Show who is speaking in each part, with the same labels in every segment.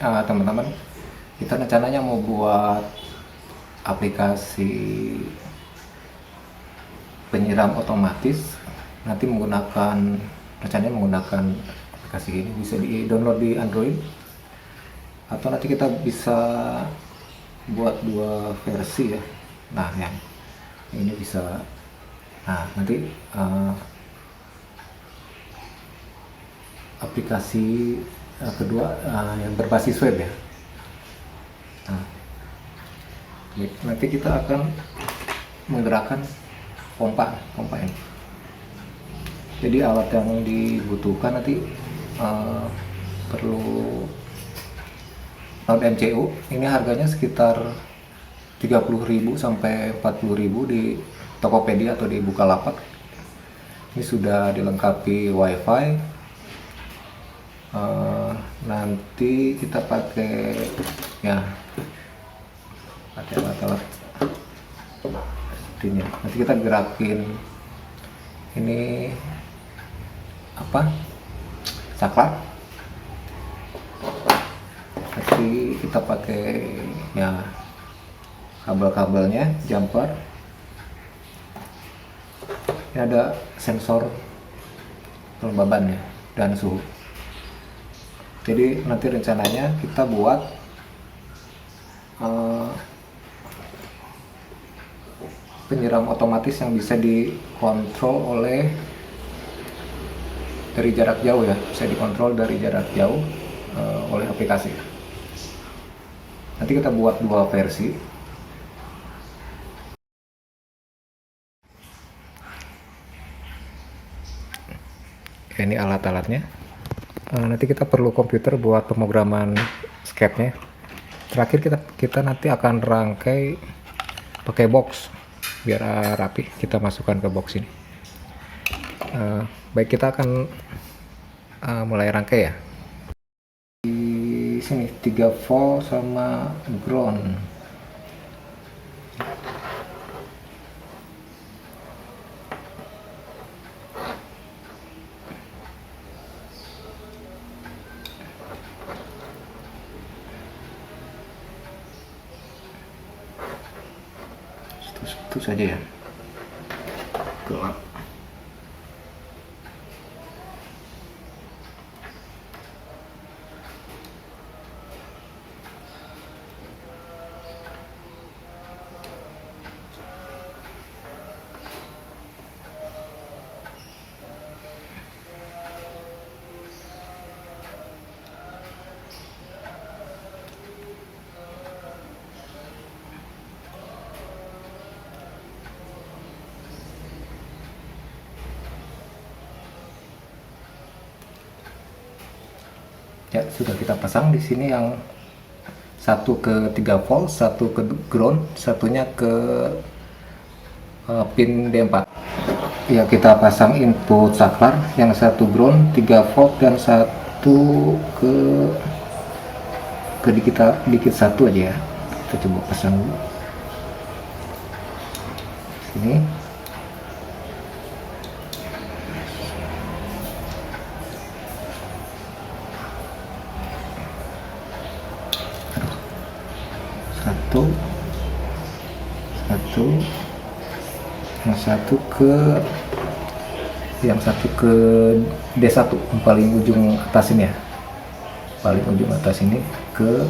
Speaker 1: teman-teman, kita rencananya mau buat aplikasi penyiram otomatis. Nanti rencananya menggunakan aplikasi ini bisa di download di Android, atau nanti kita bisa buat dua versi ya. Nah, yang ini bisa, nanti aplikasi kedua yang berbasis web ya. Nah, nanti kita akan menggerakkan pompa ini. Jadi alat yang dibutuhkan nanti perlu Node MCU. Ini harganya sekitar 30.000 sampai 40.000 di Tokopedia atau di Bukalapak. Ini sudah dilengkapi WiFi. Nanti kita pakai alat-alat seperti ini. Nanti kita gerakin ini saklar. Nanti kita pakai kabel-kabelnya, jumper. Ini ada sensor kelembabannya dan suhu. Jadi nanti rencananya kita buat penyiram otomatis yang bisa dikontrol dari jarak jauh ya, bisa dikontrol dari jarak jauh oleh aplikasi. Nanti kita buat dua versi. Ini alat-alatnya. Nanti kita perlu komputer buat pemrograman SCAD-nya. Terakhir kita nanti akan rangkai pakai box biar rapi. Kita masukkan ke box ini. Baik, kita akan mulai rangkai ya. Di sini 3 volt sama ground. Itu saja ya. Gelap. Ya, sudah kita pasang di sini, yang satu ke 3 volt, satu ke ground, satunya ke pin D4. Ya, kita pasang input saklar, yang satu ground 3 volt dan satu ke dikit satu aja ya. Kita coba pasang dulu. Sini. Yang satu ke D1, paling ujung atas ini ya, paling ujung atas ini ke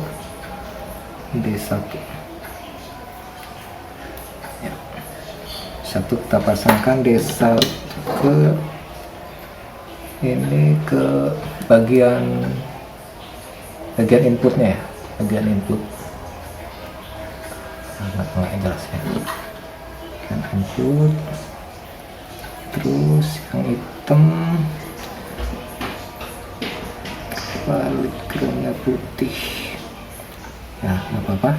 Speaker 1: D1 ya. Satu kita pasangkan D1 ke ini, ke bagian inputnya ya, bagian input. Nggak jelas ya. Input, terus yang hitam balik groundnya putih ya, nggak apa-apa.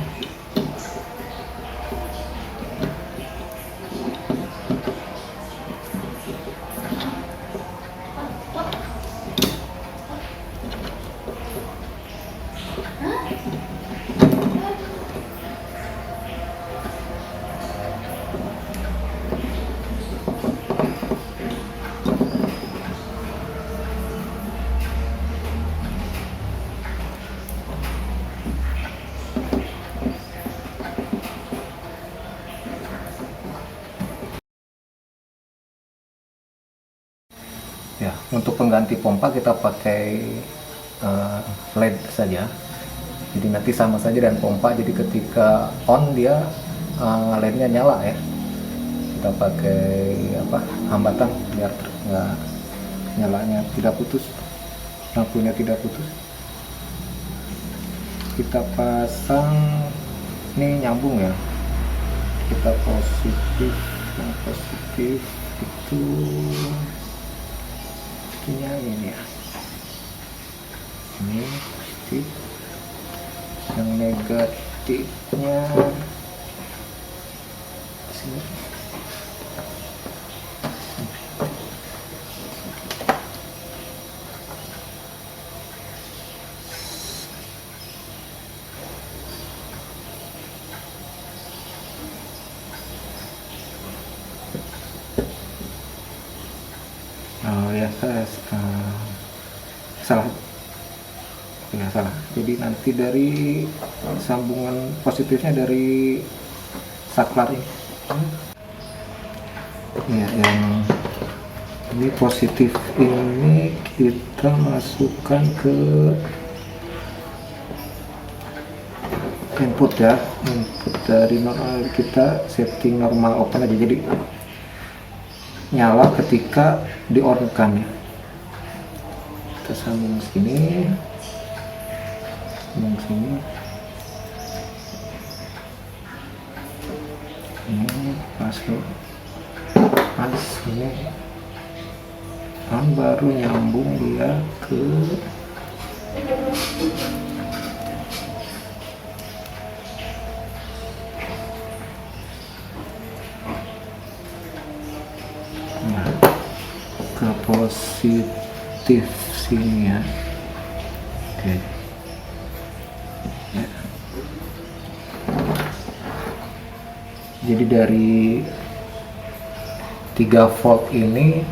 Speaker 1: Ya, untuk pengganti pompa kita pakai LED saja. Jadi nanti sama saja dengan pompa. Jadi ketika on dia LED-nya nyala ya. Kita pakai hambatan biar nggak nyalanya tidak putus, lampunya tidak putus. Kita pasang, ini nyambung ya. Kita positif, yang positif itu itunya ini ya. Ini positif, yang negatifnya sini. Salah ya, salah. Jadi nanti dari sambungan positifnya dari saklar ini ya, yang ini positif ini kita masukkan ke input ya, input dari normal. Kita setting normal open aja, jadi nyala ketika di on kan ya. Kita sambung sini, sambung sini, ini pas ini on, baru nyambung dia ke positif sini ya. Oke. Ya. Jadi dari 3 volt ini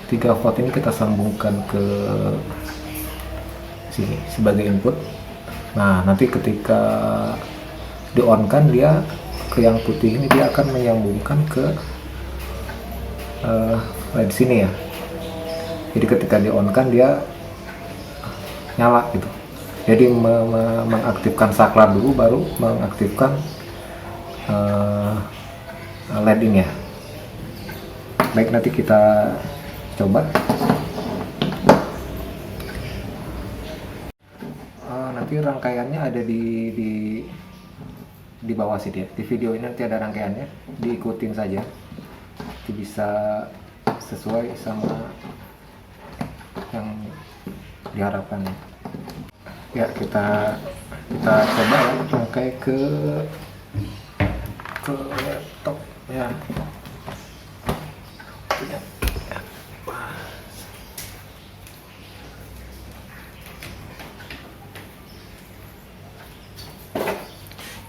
Speaker 1: kita sambungkan ke sini sebagai input. Nah, nanti ketika di on kan dia ke yang putih ini, dia akan menyambungkan ke di sini ya. Jadi ketika di on kan dia nyala gitu. Jadi mengaktifkan saklar dulu, baru mengaktifkan LED ini ya. Baik, nanti kita coba. Nanti rangkaiannya ada di bawah sini ya. Di video ini nanti ada rangkaiannya, diikutin saja. Itu bisa sesuai sama yang diharapkan. Ya, kita coba ya, rangkai ke laptop ya.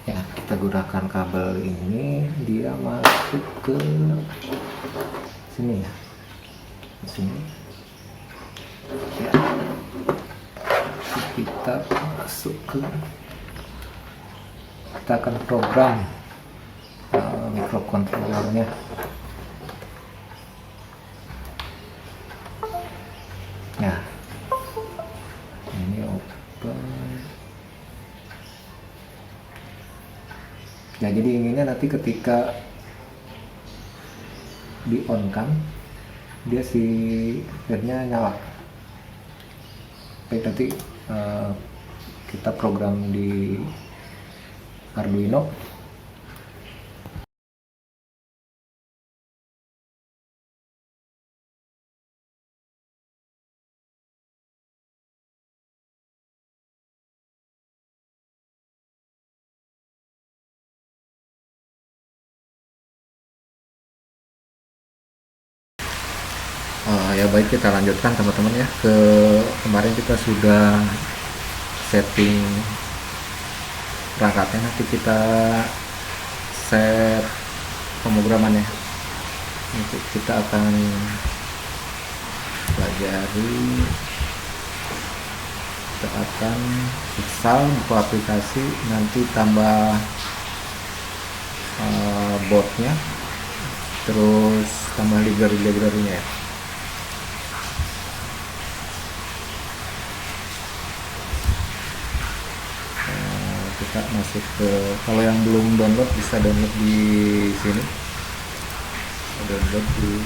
Speaker 1: Ya, kita gunakan kabel ini, dia masuk ke sini ya, sini ya. Kita masuk ke, kita akan program microcontrollernya. Nah, ini open ya. Jadi inginnya nanti ketika di on kan dia si LED-nya nyala. Baik, nanti kita program di Arduino. Ya baik, kita lanjutkan teman-teman ya. Kemarin kita sudah setting perangkatnya, nanti kita set pemrogramannya. Nanti kita akan pelajari, kita akan install buku aplikasi, nanti tambah boardnya, terus tambah library-nya ya. kita masuk ke, kalau yang belum download bisa download di sini, download di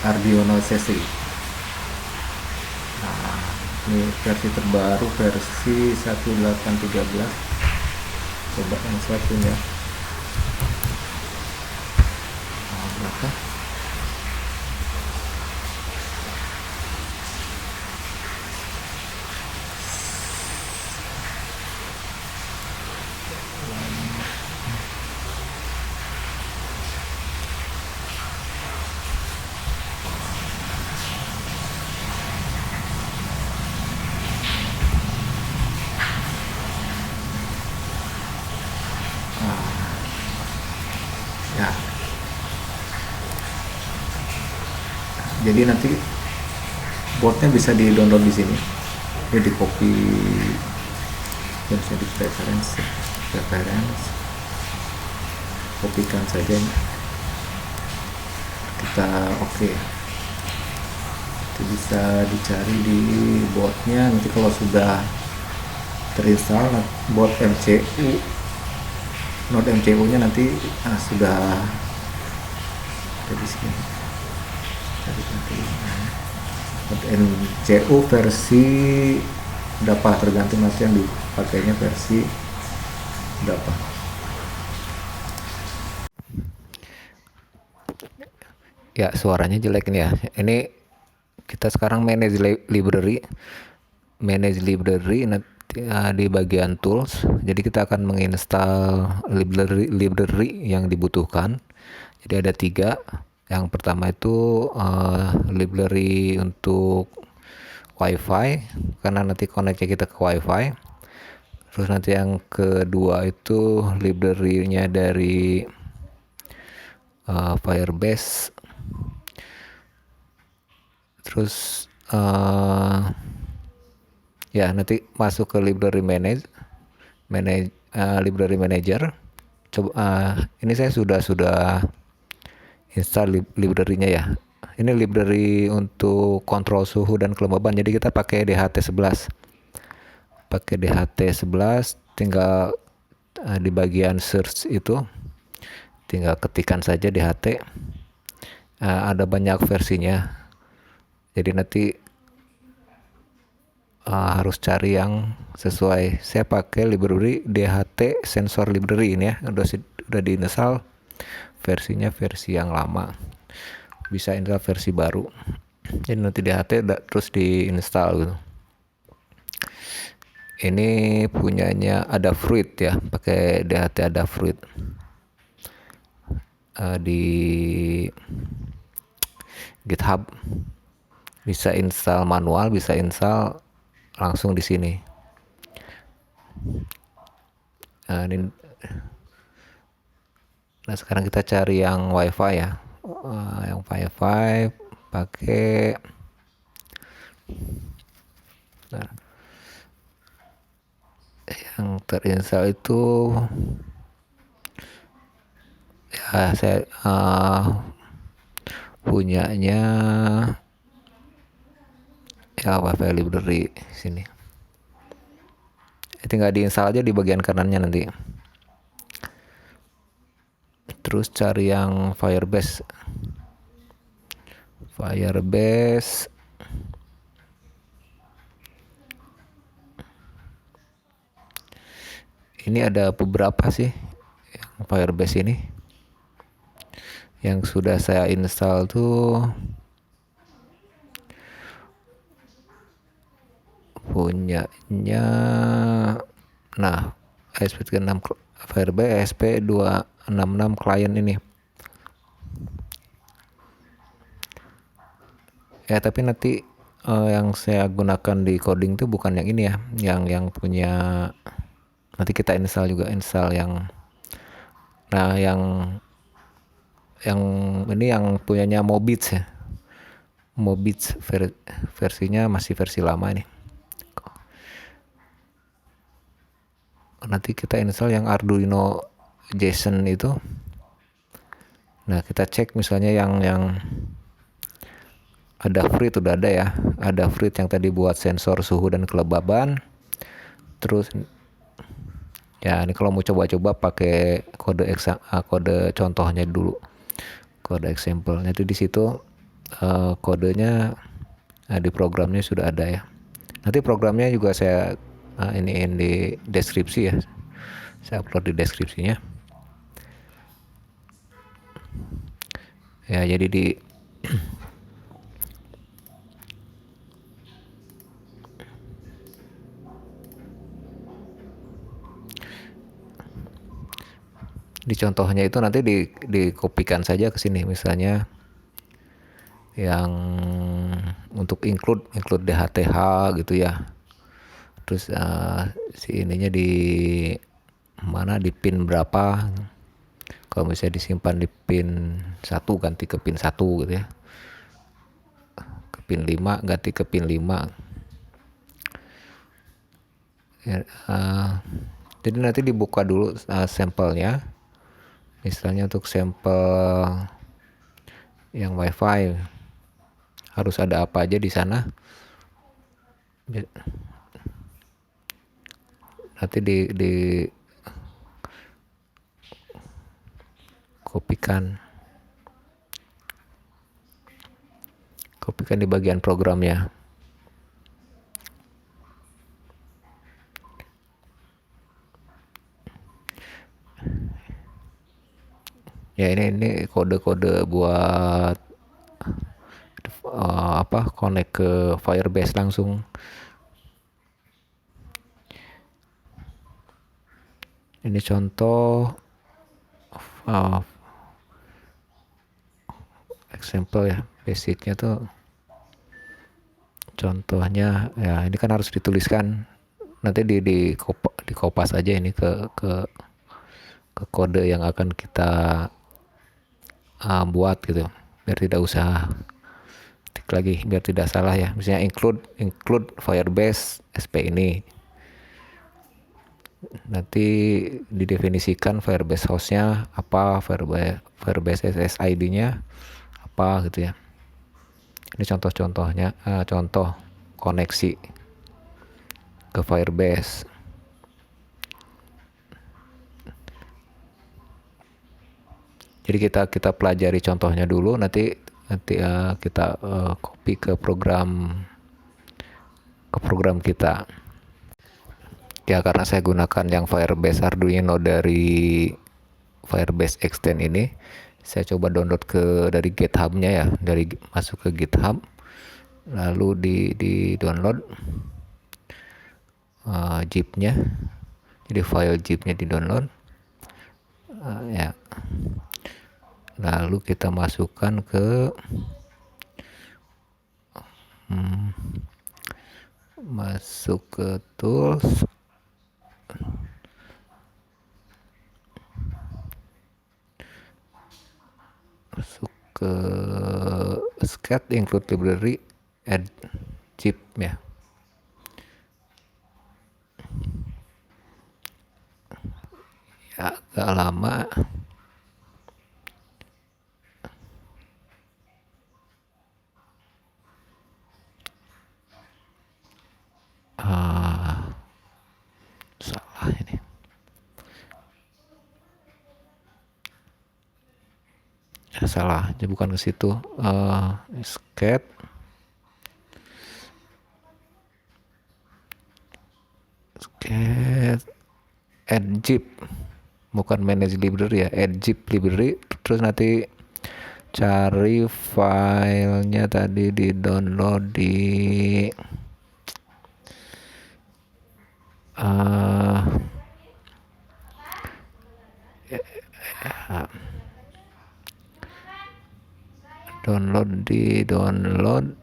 Speaker 1: Arduino CC. Nah, ini versi terbaru, versi 1813. Coba yang satunya. Nah, berapa? Ya, jadi nanti boardnya bisa di download di sini. Ini di copy, bisa di preference, kopikan saja. Kita oke. Itu bisa dicari di boardnya. Nanti kalau sudah terinstall board MCU, node MCU nya nanti sudah ada di sini. Node MCU versi berapa, tergantung nanti yang dipakainya versi berapa. Ya, suaranya jelek nih ya. Ini kita sekarang manage library nanti di bagian tools. Jadi kita akan menginstal library yang dibutuhkan. Jadi ada 3. Yang pertama itu library untuk WiFi, karena nanti connect-nya kita ke WiFi. Terus nanti yang kedua itu library-nya dari Firebase. Terus ya nanti masuk ke library library manager. Coba ini saya sudah install library-nya ya. Ini library untuk kontrol suhu dan kelembaban. Jadi kita pakai DHT11. Tinggal di bagian search itu tinggal ketikkan saja DHT. Ada banyak versinya. Jadi nanti harus cari yang sesuai. Saya pakai library DHT sensor library ini ya. Udah diinstal, versinya versi yang lama. Bisa install versi baru. Jadi nanti DHT terus diinstal gitu. Ini punyanya Adafruit ya, pakai DHT Adafruit. Di GitHub bisa install manual, bisa install langsung di sini. Nah, sekarang kita cari yang WiFi ya. Yang WiFi pakai yang terinstall itu ya saya punyanya ya WiFi library sini. Tinggal diinstal aja di bagian kanannya nanti. Terus cari yang Firebase. Ini ada beberapa sih yang Firebase ini. Yang sudah saya install tuh punyanya, nah ASP36 Firebase ASP266 client ini ya. Tapi nanti yang saya gunakan di coding tuh bukan yang ini ya, yang punya, nanti kita install yang nah yang ini yang punyanya Mobits ya. Mobits versinya masih versi lama ini. Nanti kita install yang Arduino JSON itu. Nah, kita cek misalnya yang ada Frit, udah ada ya, ada Frit yang tadi buat sensor suhu dan kelembaban. Terus ya ini kalau mau coba-coba pakai kode contohnya dulu, kode example-nya itu di situ. Kodenya di programnya sudah ada ya. Nanti programnya juga saya iniin di deskripsi ya, saya upload di deskripsinya ya. Jadi di contohnya itu nanti dikopikan saja ke sini, misalnya yang untuk include DHTH gitu ya. Terus si ininya di mana, di pin berapa. Kalau misalnya disimpan di pin 1 ganti ke pin 1 gitu ya. Ke pin 5 ganti ke pin 5. Ya, jadi nanti dibuka dulu sampelnya. Misalnya untuk sampel yang WiFi harus ada apa aja di sana. Nanti di kopikan di bagian programnya. Ya ini kode-kode buat connect ke Firebase langsung. Ini contoh example ya, basicnya tuh contohnya ya. Ini kan harus dituliskan, nanti di kopas aja ini ke kode yang akan kita buat gitu, biar tidak usah tik lagi, biar tidak salah ya. Misalnya include Firebase SP ini, nanti didefinisikan Firebase hostnya apa, Firebase SSID-nya apa gitu ya. Ini contoh-contohnya, contoh koneksi ke Firebase. Jadi kita pelajari contohnya dulu, nanti kita copy ke program kita. Ya karena saya gunakan yang Firebase Arduino dari Firebase Extend ini, saya coba download dari GitHub-nya ya, masuk ke GitHub, lalu di download zip-nya. Jadi file zip-nya di download ya. Lalu kita masukkan ke masuk ke tools, masuk ke SCAD include library, add zip ya. Ya agak lama. Salah ini. Ya, salah, jadi bukan ke situ. SCAD add zip, bukan manage library ya, add zip library. Terus nanti cari filenya tadi, di download di download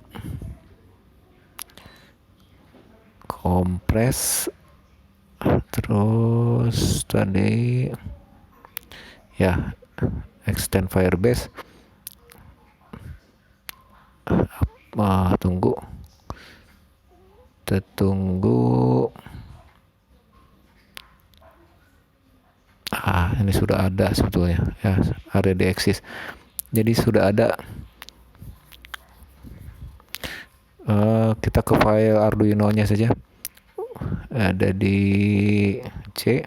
Speaker 1: kompres. Terus tadi ya extend Firebase. Tunggu ini sudah ada sebetulnya ya, already exist. Jadi sudah ada Kita ke file Arduino-nya saja. Ada di C.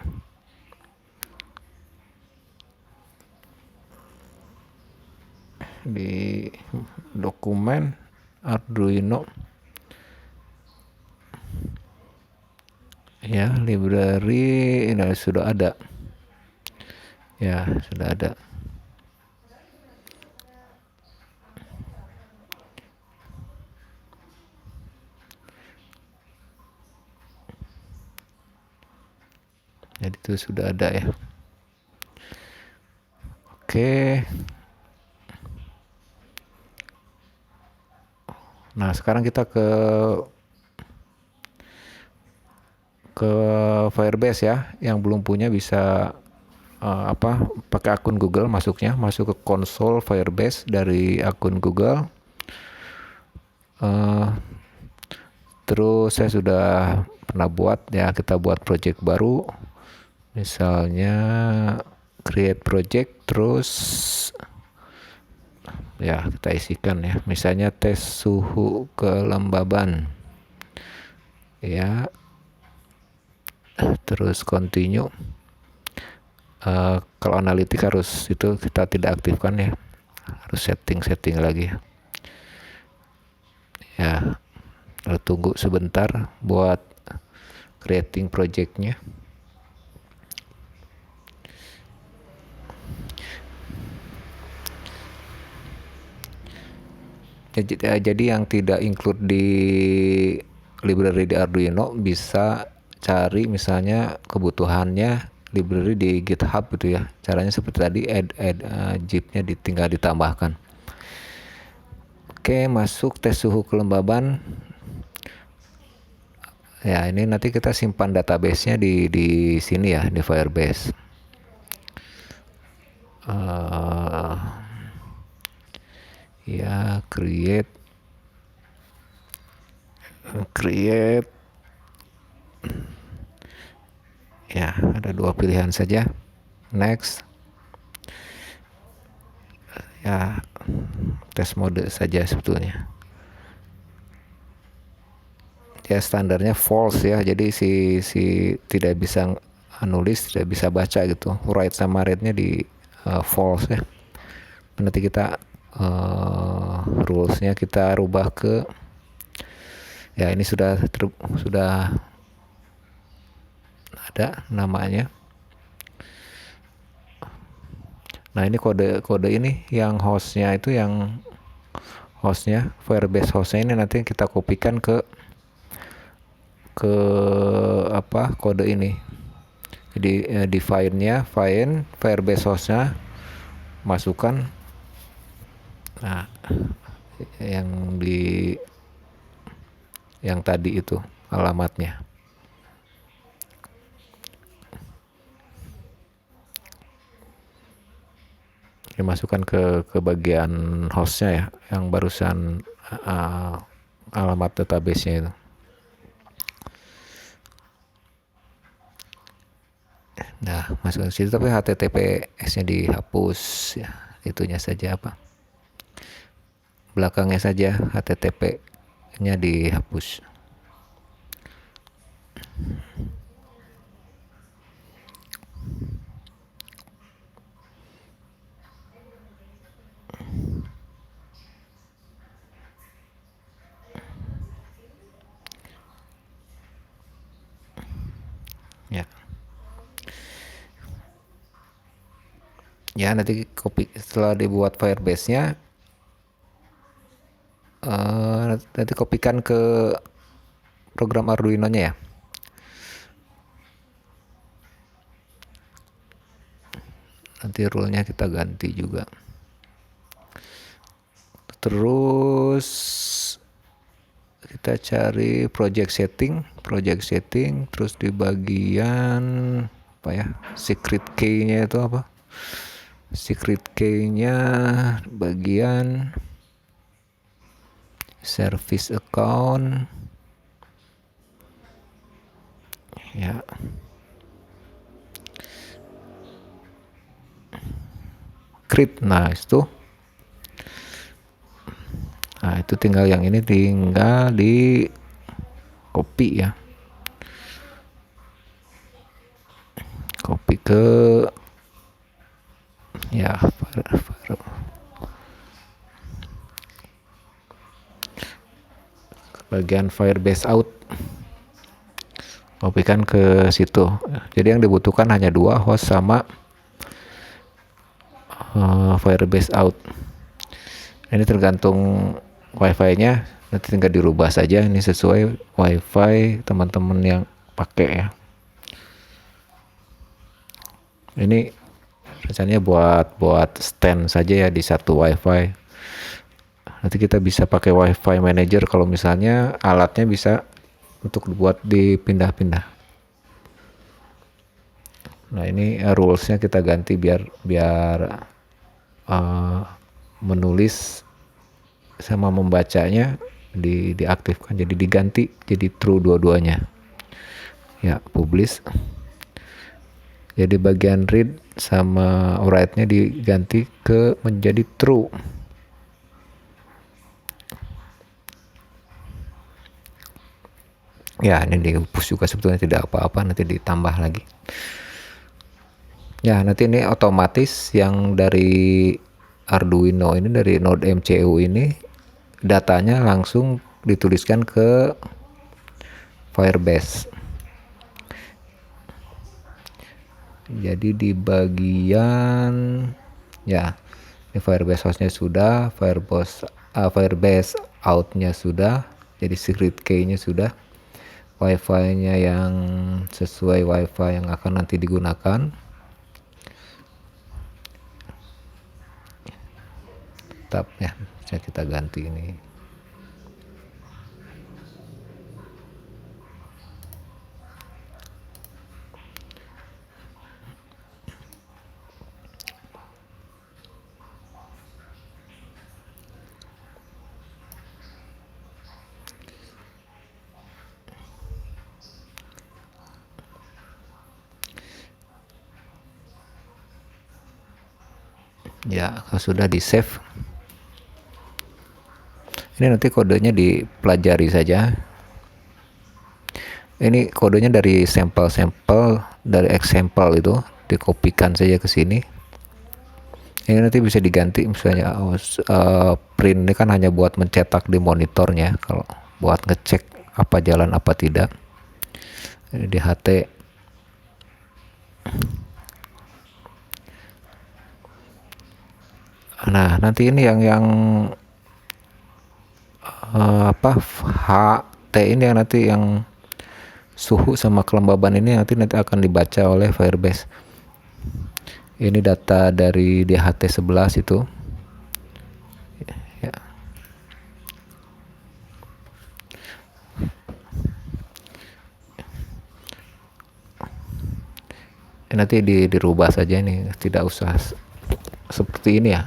Speaker 1: Di dokumen Arduino. Ya, library ini sudah ada. Ya, sudah ada. Jadi itu sudah ada ya. Oke. Nah, sekarang kita ke Firebase ya. Yang belum punya bisa pakai akun Google masuk ke konsol Firebase dari akun Google. Terus saya sudah pernah buat ya, kita buat project baru. Misalnya create project, terus ya kita isikan ya, misalnya tes suhu kelembaban ya, terus continue. Kalau analitik harus itu kita tidak aktifkan ya, harus setting lagi ya. Lalu tunggu sebentar buat creating projectnya. Jadi yang tidak include di library di Arduino bisa cari misalnya kebutuhannya library di GitHub gitu ya. Caranya seperti tadi, add zip-nya tinggal ditambahkan. Oke, masuk tes suhu kelembaban. Ya, ini nanti kita simpan database-nya di sini ya, di Firebase. Ya, create ya, ada 2 pilihan saja. Next ya, tes mode saja sebetulnya ya, standarnya false ya, jadi si tidak bisa nulis, tidak bisa baca gitu. Write sama read-nya di false ya. Nanti kita rules-nya kita rubah ke ya, ini sudah ada namanya. Nah, ini kode ini yang hostnya itu, yang hostnya Firebase hostnya ini nanti kita kopikan ke kode ini. Jadi di file Firebase hostnya masukkan, nah yang tadi itu alamatnya. Dimasukkan ke bagian hostnya ya, yang barusan alamat database-nya itu. Nah, masuk ke situ, tapi HTTPS-nya dihapus ya, itunya saja belakangnya saja HTTP-nya dihapus. Ya, nanti setelah dibuat Firebase-nya nanti kopikan ke program Arduino-nya ya. Nanti rule-nya kita ganti juga. Terus kita cari project setting, terus di bagian secret key-nya itu secret key-nya bagian service account ya. Nah itu tinggal yang ini tinggal di copy ya, copy ke ya bagian Firebase out, kopikan ke situ. Jadi yang dibutuhkan hanya 2, host sama Firebase out. Ini tergantung wifi nya, nanti tinggal dirubah saja ini sesuai wifi teman-teman yang pakai ya. Ini rencananya buat stand saja ya di satu wifi. Nanti kita bisa pakai wifi manager kalau misalnya alatnya bisa untuk buat dipindah-pindah. Nah ini rulesnya kita ganti biar menulis sama membacanya diaktifkan, jadi diganti jadi true dua-duanya ya. Publish, jadi bagian read sama write-nya diganti ke menjadi true. Ya ini dihapus juga sebetulnya, tidak apa-apa, nanti ditambah lagi ya. Nanti ini otomatis yang dari Arduino ini, dari node MCU ini, datanya langsung dituliskan ke Firebase. Jadi di bagian ya, ini Firebase hostnya sudah, Firebase outnya sudah, jadi secret key-nya sudah, wifi-nya yang sesuai wifi yang akan nanti digunakan. Tetap ya, bisa kita ganti ini. Ya, kalau sudah di save, ini nanti kodenya dipelajari saja. Ini kodenya dari sampel-sampel, dari example itu dikopikan saja ke sini. Ini nanti bisa diganti, misalnya print ini kan hanya buat mencetak di monitornya, kalau buat ngecek apa jalan apa tidak. Ini di HT. Nah nanti ini yang HT ini yang nanti yang suhu sama kelembaban ini nanti akan dibaca oleh Firebase. Ini data dari DHT11 itu ya. Nanti dirubah saja ini, tidak usah seperti ini ya.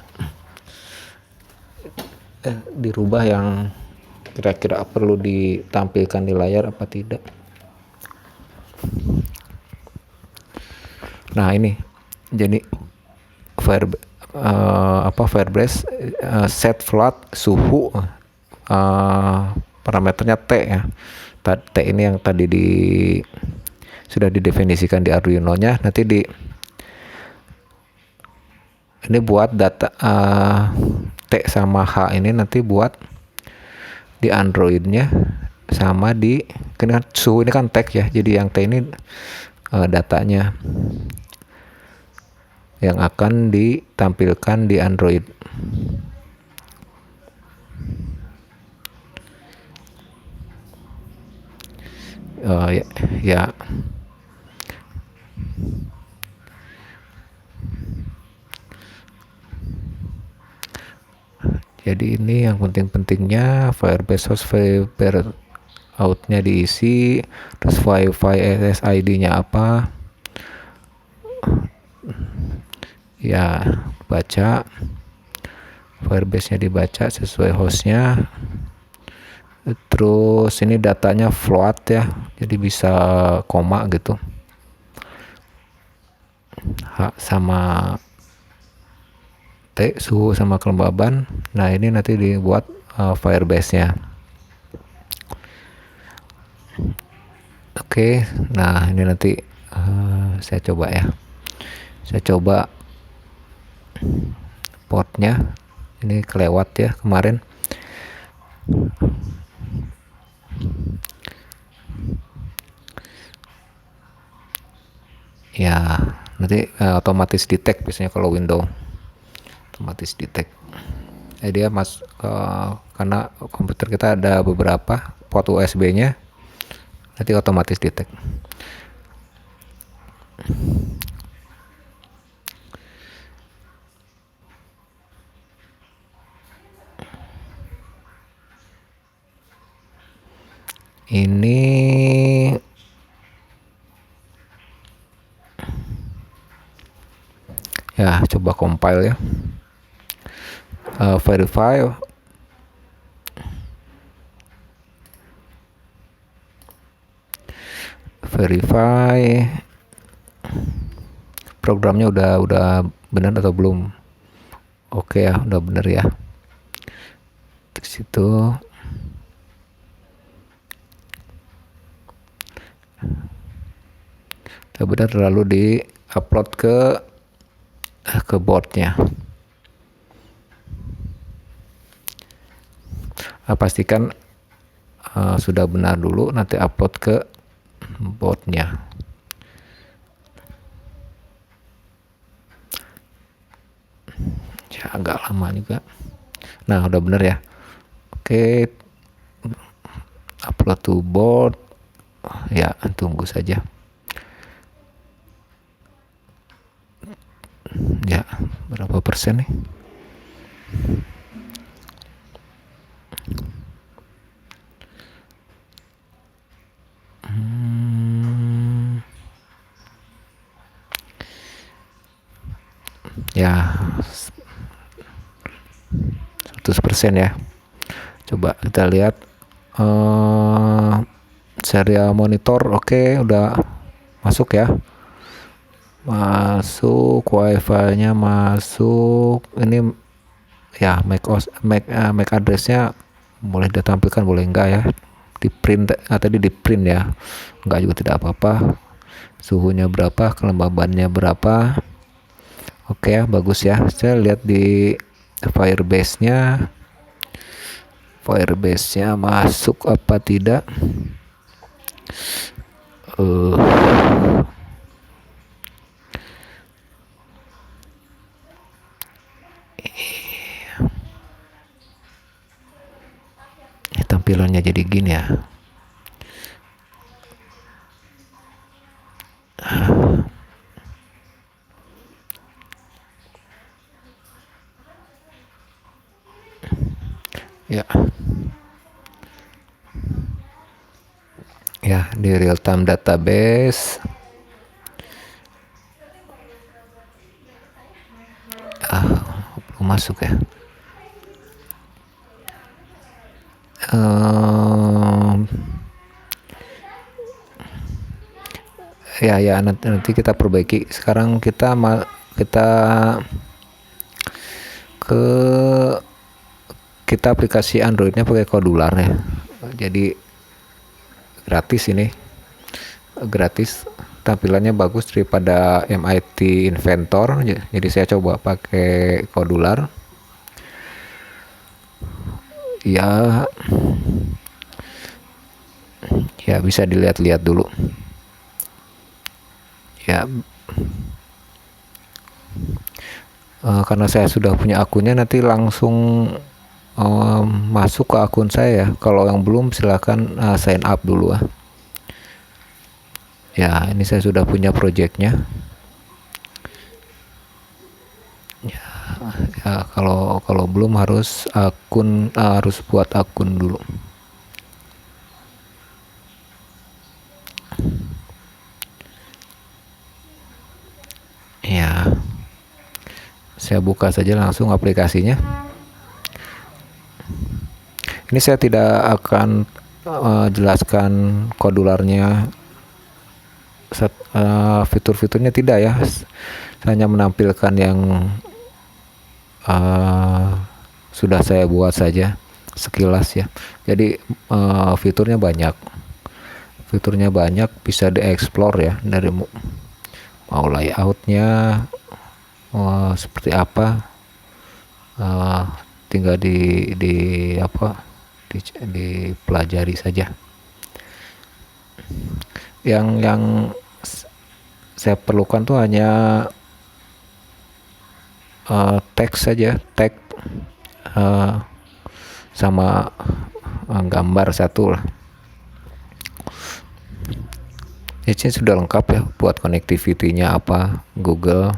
Speaker 1: Dirubah yang kira-kira perlu ditampilkan di layar apa tidak. Nah ini jadi Firebase set float suhu, parameternya T ya. T ini yang tadi sudah didefinisikan di Arduino nya. Nanti ini buat data T sama H ini nanti buat di Android nya sama di suhu ini kan tag ya, jadi yang T ini datanya yang akan ditampilkan di Android. Ya. Jadi ini yang penting-pentingnya, Firebase host Firebase outnya diisi, terus Wi-Fi SSID-nya apa ya, baca Firebase-nya dibaca sesuai hostnya. Terus ini datanya float ya, jadi bisa koma gitu, H sama T suhu sama kelembaban. Nah ini nanti dibuat Firebase-nya. Oke, nah ini nanti saya coba ya. Saya coba portnya, ini kelewat ya kemarin. Ya, nanti otomatis detect biasanya kalau Windows otomatis detect. Dia karena komputer kita ada beberapa port USB-nya, nanti otomatis detect. Ini ya, coba compile ya. Verify. Programnya udah benar atau belum? Oke ya, udah benar ya. Di situ udah benar, lalu di upload ke boardnya. Pastikan sudah benar dulu, nanti upload ke boardnya. Ya, agak lama juga. Nah, udah benar ya. Oke, upload to board. Ya, tunggu saja. Ya, berapa persen nih? Ya, 100% ya. Coba kita lihat serial monitor. Oke, udah masuk ya. Masuk, wifi-nya masuk. Ini ya, MAC address-nya boleh ditampilkan, boleh enggak ya. Di print tadi di print ya. Enggak juga tidak apa-apa. Suhunya berapa, kelembabannya berapa. Oke ya, bagus ya. Saya lihat di Firebase-nya masuk apa tidak. Tampilannya jadi gini ya. Ya. Ya, di real time database. Belum masuk ya. Ya, nanti kita perbaiki. Sekarang kita aplikasi Androidnya pakai Kodular ya. Jadi gratis ini, gratis, tampilannya bagus daripada MIT Inventor. Jadi saya coba pakai Kodular. Ya, bisa dilihat-lihat dulu ya. Karena saya sudah punya akunnya, nanti langsung masuk ke akun saya. Kalau yang belum, silahkan sign up dulu ya. Ya, ini saya sudah punya projectnya. Ya, kalau belum harus buat akun dulu. Ya, saya buka saja langsung aplikasinya. Ini saya tidak akan jelaskan Kodularnya, fitur-fiturnya tidak ya. Saya hanya menampilkan yang sudah saya buat saja. sekilas ya. Jadi fiturnya banyak, bisa dieksplor ya, dari mau layoutnya seperti apa, tinggal dipelajari saja. Yang saya perlukan tuh hanya teks saja, tag sama gambar satu lah. Ini sudah lengkap ya, buat connectivity-nya apa, Google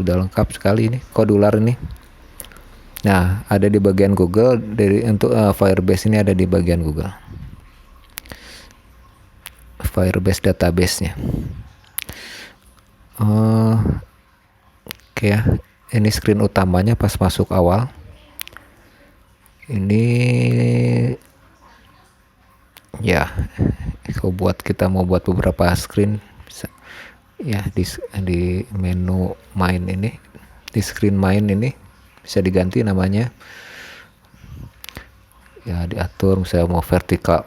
Speaker 1: sudah lengkap sekali ini, Kodular ini. Nah, ada di bagian Google, untuk Firebase ini ada di bagian Google, Firebase database-nya. Oke ya, ini screen utamanya pas masuk awal. Ini ya, kalau kita mau buat beberapa screen bisa ya, di menu main ini, di screen main ini bisa diganti namanya ya, diatur misalnya mau vertikal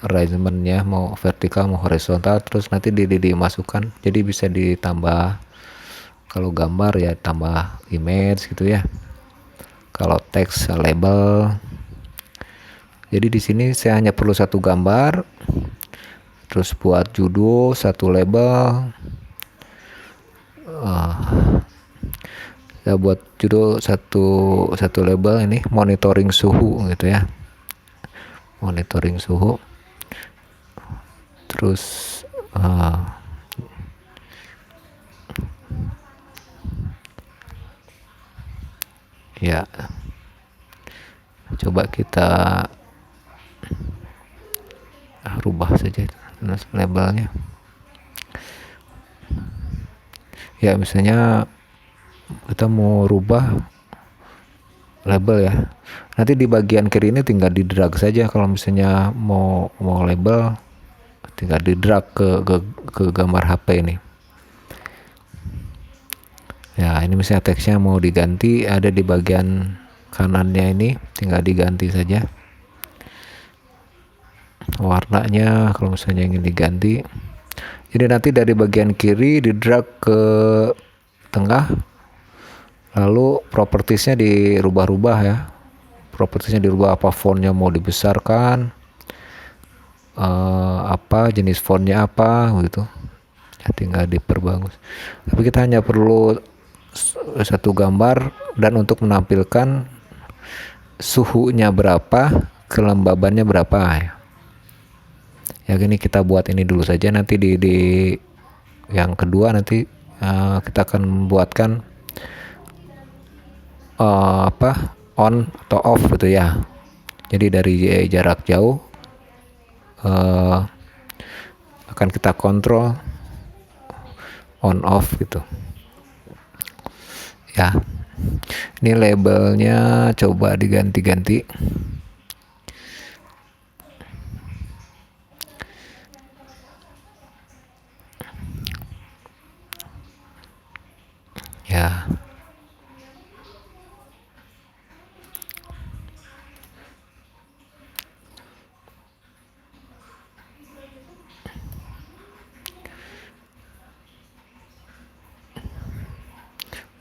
Speaker 1: arrangement-nya, mau vertikal mau horizontal, terus nanti dimasukkan, jadi bisa ditambah. Kalau gambar ya tambah image gitu ya, kalau teks label. Jadi di sini saya hanya perlu satu gambar, terus buat judul satu label, saya buat judul satu label ini, monitoring suhu gitu ya, monitoring suhu. Terus ya, coba kita rubah saja labelnya ya. Misalnya kita mau rubah label ya, nanti di bagian kiri ini tinggal di drag saja. Kalau misalnya mau label, tinggal di drag ke gambar HP ini ya. Ini misalnya teksnya mau diganti, ada di bagian kanannya ini, tinggal diganti saja warnanya kalau misalnya ingin diganti. Jadi nanti dari bagian kiri di drag ke tengah, lalu propertiesnya dirubah-rubah ya, propertiesnya dirubah, apa fontnya mau dibesarkan, apa jenis fontnya apa gitu ya, tinggal diperbagus. Tapi kita hanya perlu satu gambar, dan untuk menampilkan suhunya berapa, kelembabannya berapa ya. Gini, kita buat ini dulu saja, nanti di yang kedua nanti kita akan membuatkan on atau off gitu ya. Jadi dari jarak jauh akan kita kontrol on off gitu ya. Ini labelnya coba diganti-ganti ya.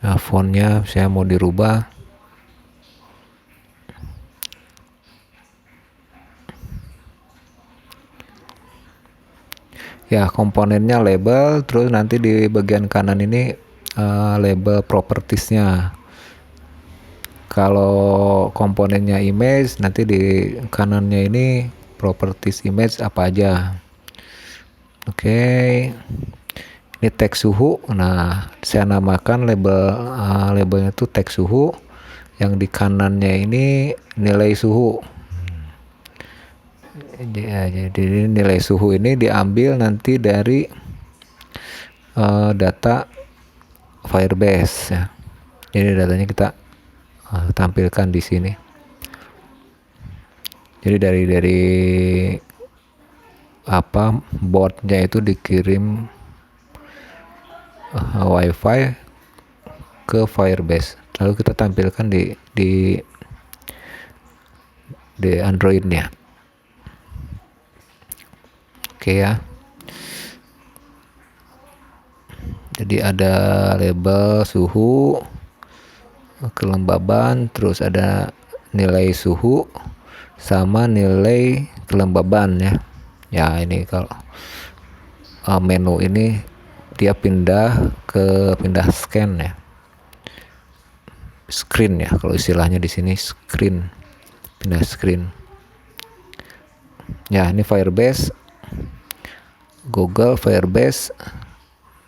Speaker 1: Nah, fontnya saya mau dirubah ya. Komponennya label, terus nanti di bagian kanan ini label propertiesnya. Kalau komponennya image, nanti di kanannya ini properties image apa aja. Oke, ini teks suhu. Nah, saya namakan labelnya tuh teks suhu. Yang di kanannya ini nilai suhu. Jadi nilai suhu ini diambil nanti dari data Firebase ya. Jadi datanya kita tampilkan di sini. Jadi dari boardnya itu dikirim WiFi ke Firebase. lalu kita tampilkan di Androidnya. Oke ya. Jadi ada label suhu, kelembaban, terus ada nilai suhu sama nilai kelembaban ya. Ya ini kalau menu ini dia pindah scan ya. Screen ya kalau istilahnya di sini, screen, pindah screen. Ya ini Firebase, Google Firebase.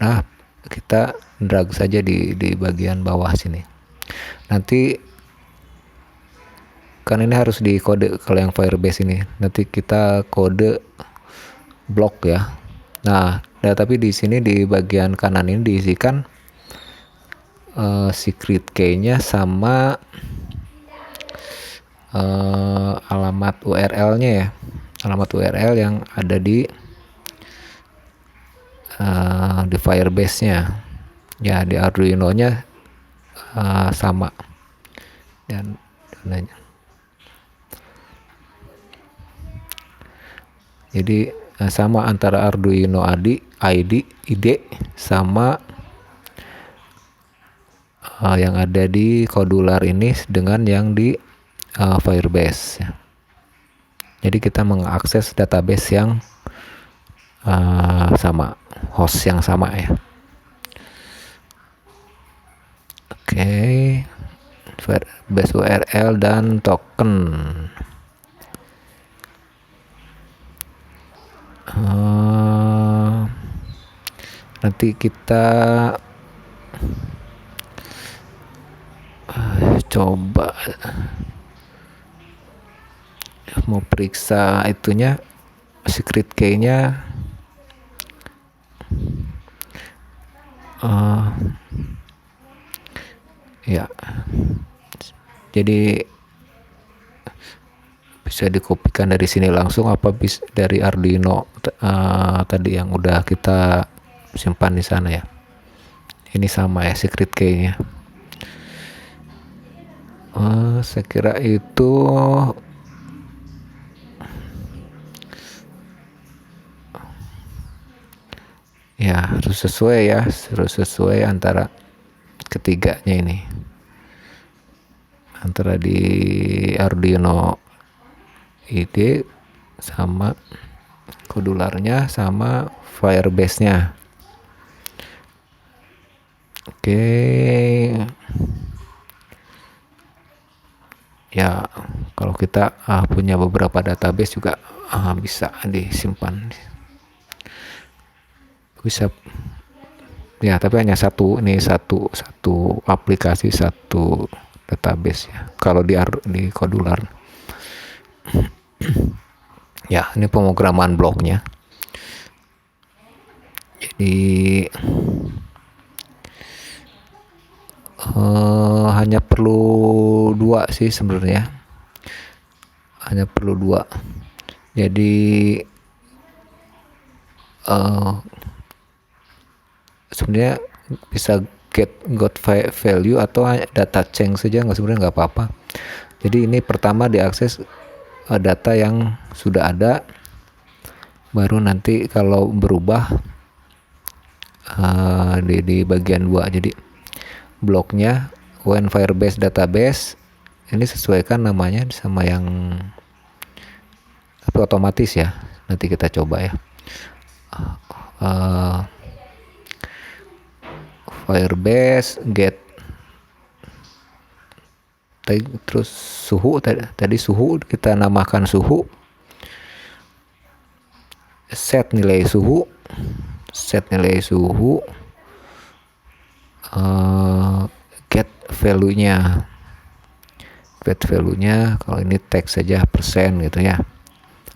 Speaker 1: Nah kita drag saja di bagian bawah sini. Nanti kan ini harus dikode kalau yang Firebase ini. Nanti kita kode blok ya. Nah, tapi di sini di bagian kanan ini diisikan secret key-nya sama alamat URL-nya ya. Alamat URL yang ada di Firebase-nya. Ya, di Arduino-nya sama. Dan jadi sama antara Arduino ID sama yang ada di Kodular ini dengan yang di Firebase. Jadi kita mengakses database yang sama, host yang sama ya. Oke, Firebase URL dan token. Nanti kita coba mau periksa itunya, secret key-nya. Ya, jadi bisa dikopikan dari sini langsung apa bisa dari Arduino tadi yang udah kita simpan di sana ya. Ini sama ya secret key-nya. Saya kira itu ya harus sesuai antara ketiganya ini, antara di Arduino ID sama Kodularnya sama Firebase-nya. Oke. Ya kalau kita punya beberapa database juga bisa disimpan, bisa ya, tapi hanya satu aplikasi, satu database ya kalau di Kodular. Ya ini pemrograman bloknya. Jadi hanya perlu 2 sih sebenarnya, hanya perlu 2. Jadi sebenarnya bisa got value atau data change saja, sebenarnya nggak apa-apa. Jadi ini pertama diakses data yang sudah ada, baru nanti kalau berubah di bagian 2. Jadi bloknya when Firebase database ini sesuaikan namanya sama yang tapi otomatis ya. Nanti kita coba ya. Firebase get terus suhu, tadi suhu kita namakan suhu, set nilai suhu, get value-nya kalau ini teks saja persen gitu ya,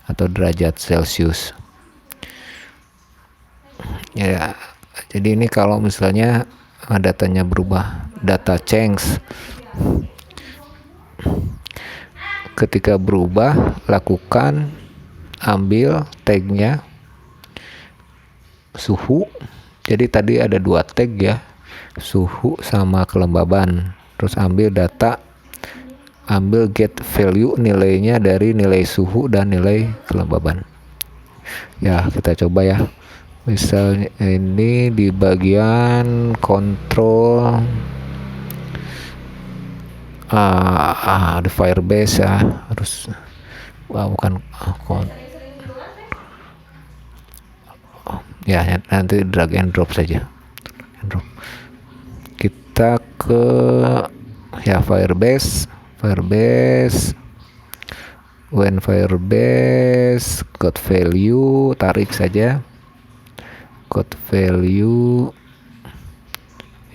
Speaker 1: atau derajat Celcius ya. Jadi ini kalau misalnya datanya berubah, data change, ketika berubah lakukan ambil tagnya suhu. Jadi tadi ada 2 tag ya, suhu sama kelembaban. terus ambil get value nilainya dari nilai suhu dan nilai kelembaban. Ya, kita coba ya. Misalnya ini di bagian kontrol di Firebase ya, harus bukan ya, nanti drag and drop saja. Kita ke ya Firebase when Firebase got value, tarik saja got value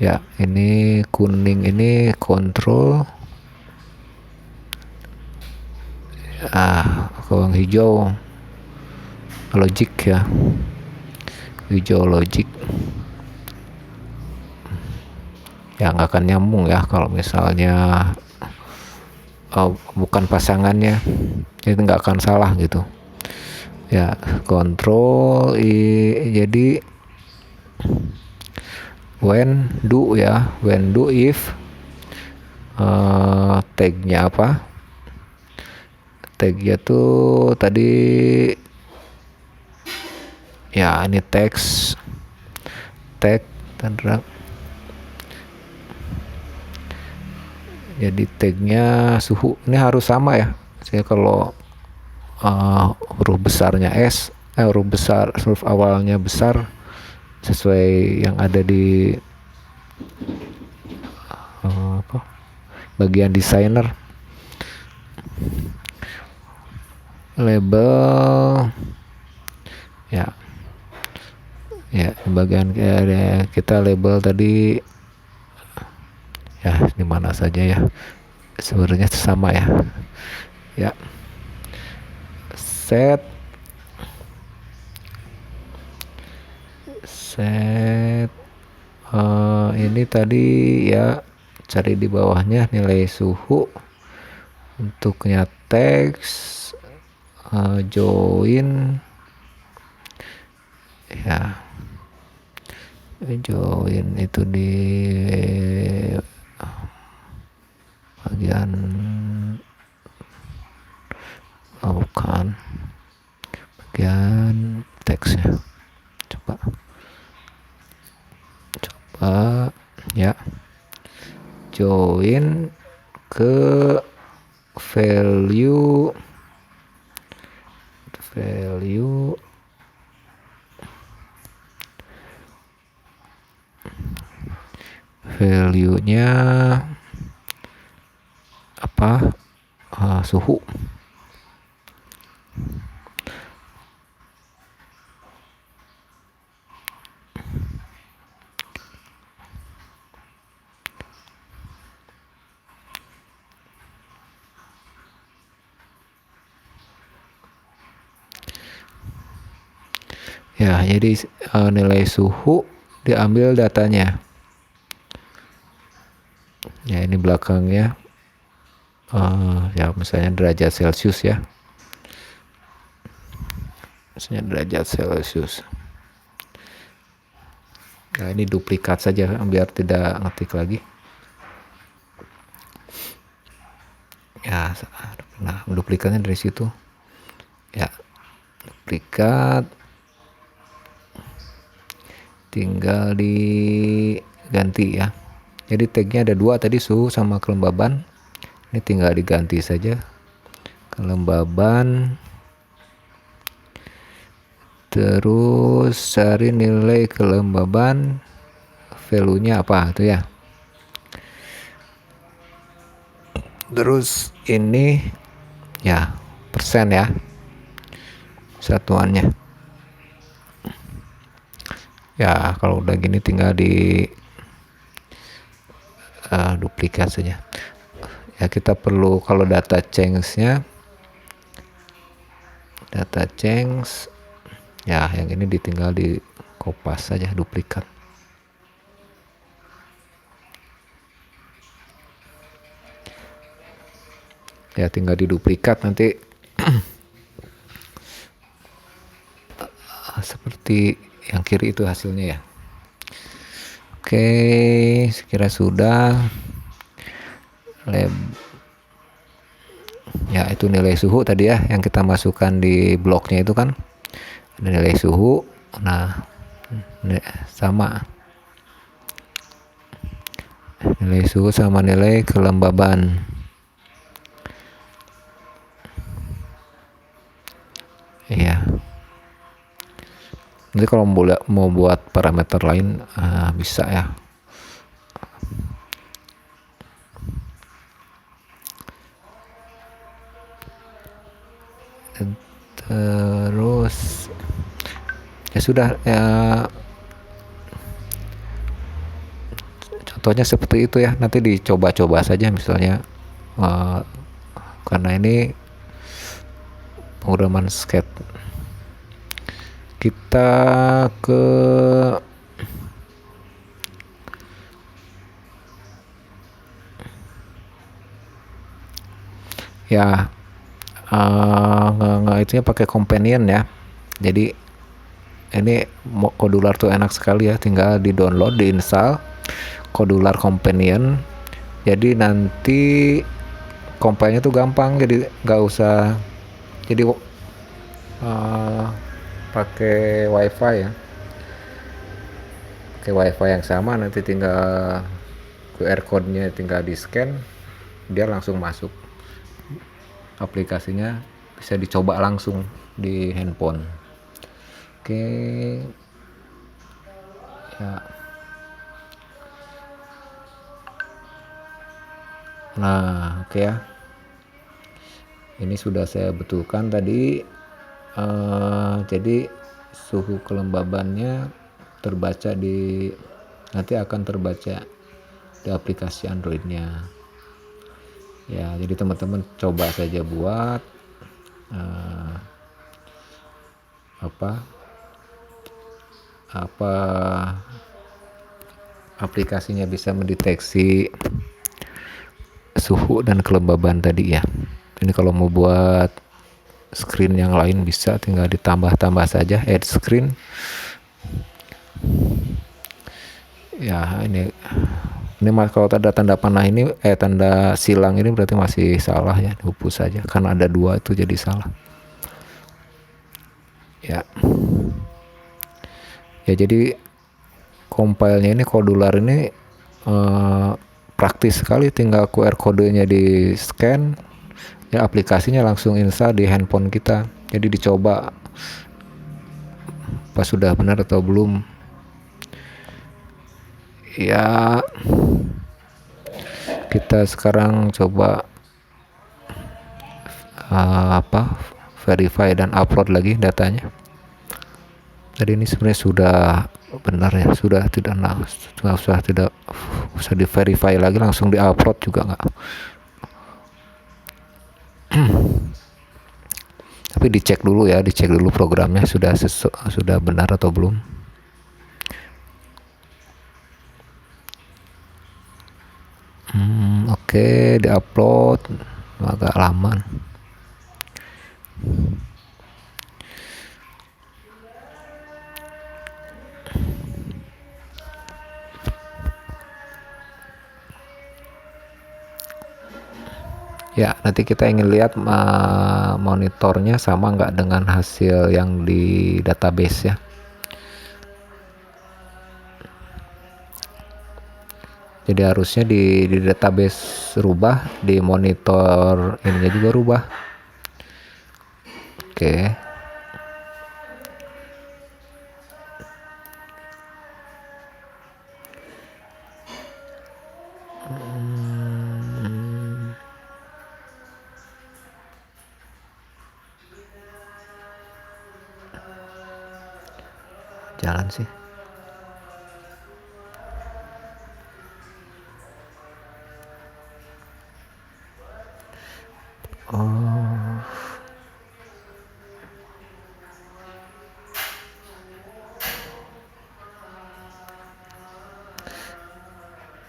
Speaker 1: ya. Ini kuning, ini kontrol, kalau yang hijau logic ya, hijau logic ya, nggak akan nyambung ya kalau misalnya bukan pasangannya, itu nggak akan salah gitu ya. Kontrol jadi when do ya, when do if tagnya apa, tagnya tuh tadi ya, ini tag tanda. Jadi tagnya suhu ini harus sama ya. Saya kalau huruf besarnya S, huruf awalnya besar sesuai yang ada di bagian desainer. Label ya bagian kita label tadi ya, di mana saja ya, sebenarnya sama ya. Set ini tadi ya, cari di bawahnya nilai suhu. Untuknya teks join ya, join itu di bagian bukan bagian teksnya. Coba ya, join ke value value-nya apa, suhu. Ya, jadi nilai suhu diambil datanya. Ya, ini belakangnya ya, misalnya derajat Celcius ya. Misalnya derajat Celcius. Nah, ini duplikat saja biar tidak ngetik lagi. Ya, nah duplikatnya dari situ. Ya, duplikat. Tinggal diganti ya. Jadi tagnya ada dua tadi, suhu sama kelembaban. Ini tinggal diganti saja kelembaban, terus cari nilai kelembaban, value-nya apa itu ya. Terus ini ya persen ya satuannya. Ya, kalau udah gini tinggal di duplikat saja. Ya, kita perlu kalau data change-nya, ya yang ini ditinggal di kopas saja, duplikat. Ya, tinggal diduplikat nanti seperti yang kiri itu hasilnya ya. Oke, sekira sudah. lab ya, itu nilai suhu tadi ya yang kita masukkan di bloknya itu kan, nilai suhu. Nah, sama nilai suhu sama nilai kelembaban. Iya. Nanti kalau mau buat parameter lain bisa ya. Terus ya sudah ya, contohnya seperti itu ya. Nanti dicoba-coba saja misalnya, karena ini penguraman skate. Kita ke ya itunya pakai companion ya. Jadi ini Kodular tuh enak sekali ya, tinggal di download, diinstal Kodular companion. Jadi nanti compile-nya tuh gampang, jadi nggak usah jadi pakai wifi ya, pakai wifi yang sama, nanti tinggal QR code-nya tinggal di scan, dia langsung masuk aplikasinya, bisa dicoba langsung di handphone. Oke ya. Nah oke ya, ini sudah saya betulkan tadi. Jadi suhu kelembabannya terbaca nanti akan terbaca di aplikasi Android-nya ya. Jadi teman-teman coba saja buat apa aplikasinya bisa mendeteksi suhu dan kelembaban tadi ya. Ini kalau mau buat screen yang lain bisa tinggal ditambah-tambah saja, add screen ya. Ini kalau tanda panah ini tanda silang ini berarti masih salah ya, dihapus saja karena ada 2 itu jadi salah ya. Ya jadi compile-nya ini Kodular ini praktis sekali, tinggal QR kodenya di scan ya, aplikasinya langsung install di handphone kita. Jadi dicoba apa sudah benar atau belum ya. Kita sekarang coba verify dan upload lagi datanya. Jadi ini sebenarnya sudah benar ya, sudah tidak usah di verify lagi, langsung di upload juga nggak. Tapi dicek dulu ya, dicek dulu programnya sudah benar atau belum. Oke, diupload agak lama. Ya, nanti kita ingin lihat monitornya sama nggak dengan hasil yang di database ya. Jadi harusnya di database rubah, di monitor ininya juga rubah. Oke. Jalan sih. Oh.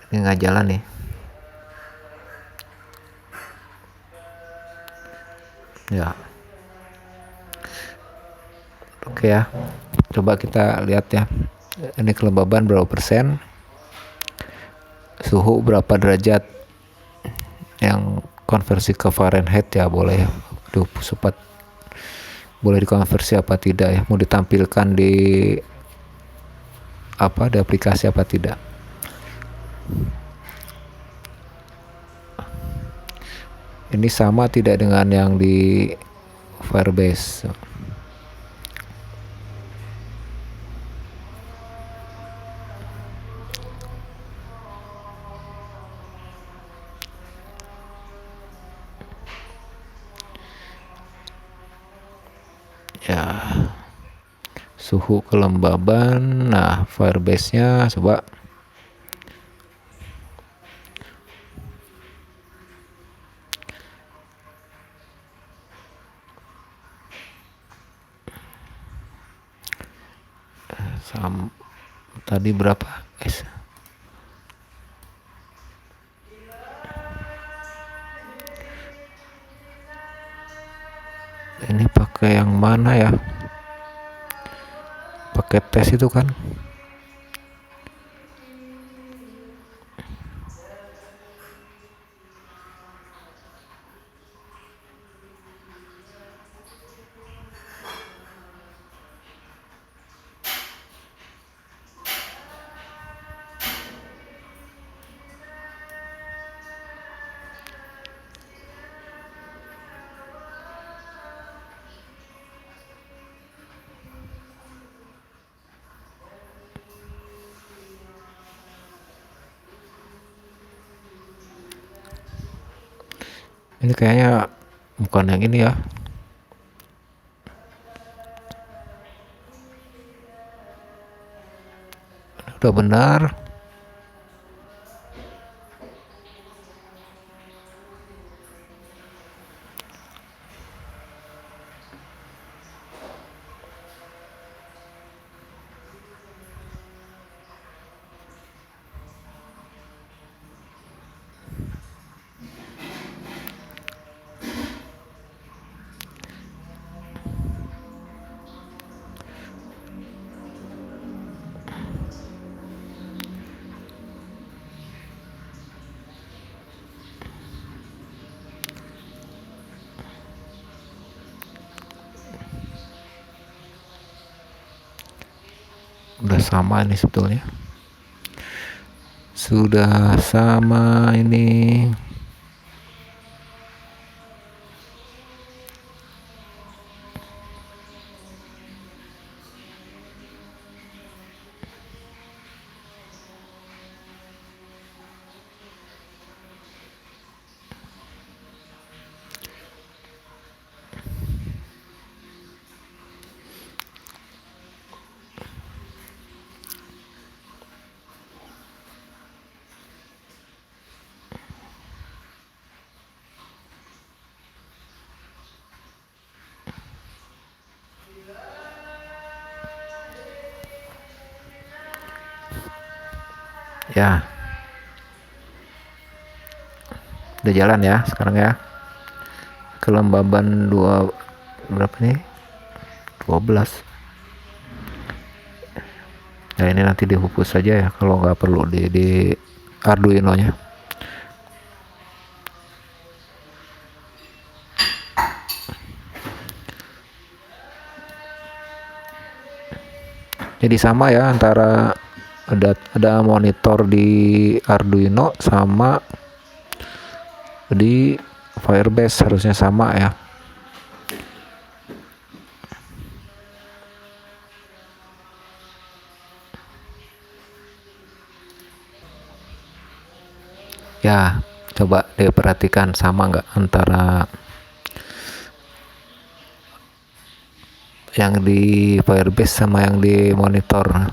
Speaker 1: Ini nggak jalan nih. Ya. Oke ya. Coba kita lihat ya. Ini kelembaban berapa persen? Suhu berapa derajat? yang konversi ke Fahrenheit ya boleh ya, sempat boleh dikonversi apa tidak ya, mau ditampilkan di di aplikasi apa tidak. Ini sama tidak dengan yang di Firebase. Ya, suhu kelembaban. Nah, Firebase-nya coba tadi berapa guys? Ini pakai yang mana ya? Pakai tes itu kan? Ini kayaknya bukan yang ini ya. Udah benar. Udah sama ini sebetulnya. Sudah sama ini. Ya. Udah jalan ya sekarang ya. Kelembaban berapa nih? 12. Nah, ini nanti dihapus saja ya kalau nggak perlu di Arduino nya. Jadi sama ya antara ada monitor di Arduino sama di Firebase, harusnya sama ya. Ya, coba diperhatikan sama nggak antara yang di Firebase sama yang di monitor.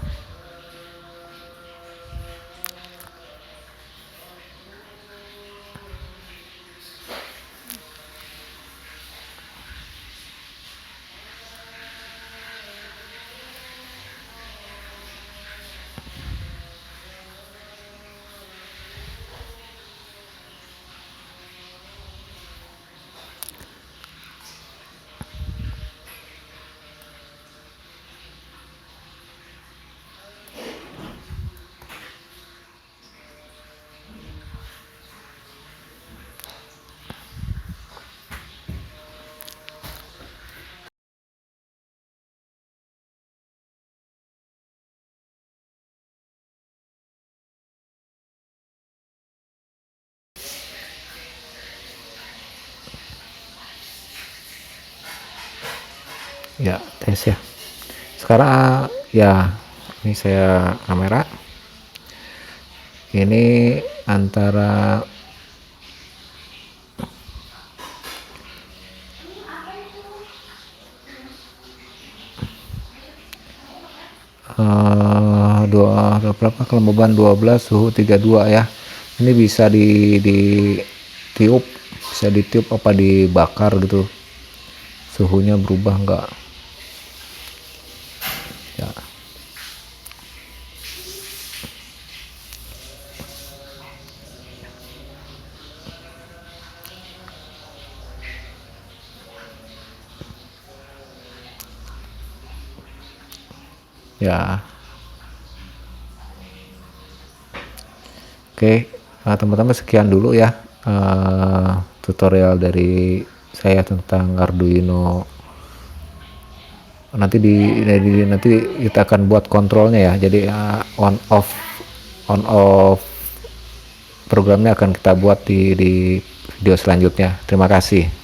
Speaker 1: Ya, tes ya. Sekarang ya, ini saya kamera. Ini antara berapa, kelembaban 12, suhu 32 ya. Ini bisa ditiup, bisa ditiup apa dibakar gitu, suhunya berubah enggak ya. Ya, oke. Nah, teman-teman, sekian dulu ya tutorial dari saya tentang Arduino. Nanti nanti kita akan buat kontrolnya ya. Jadi on off programnya akan kita buat di video selanjutnya. Terima kasih.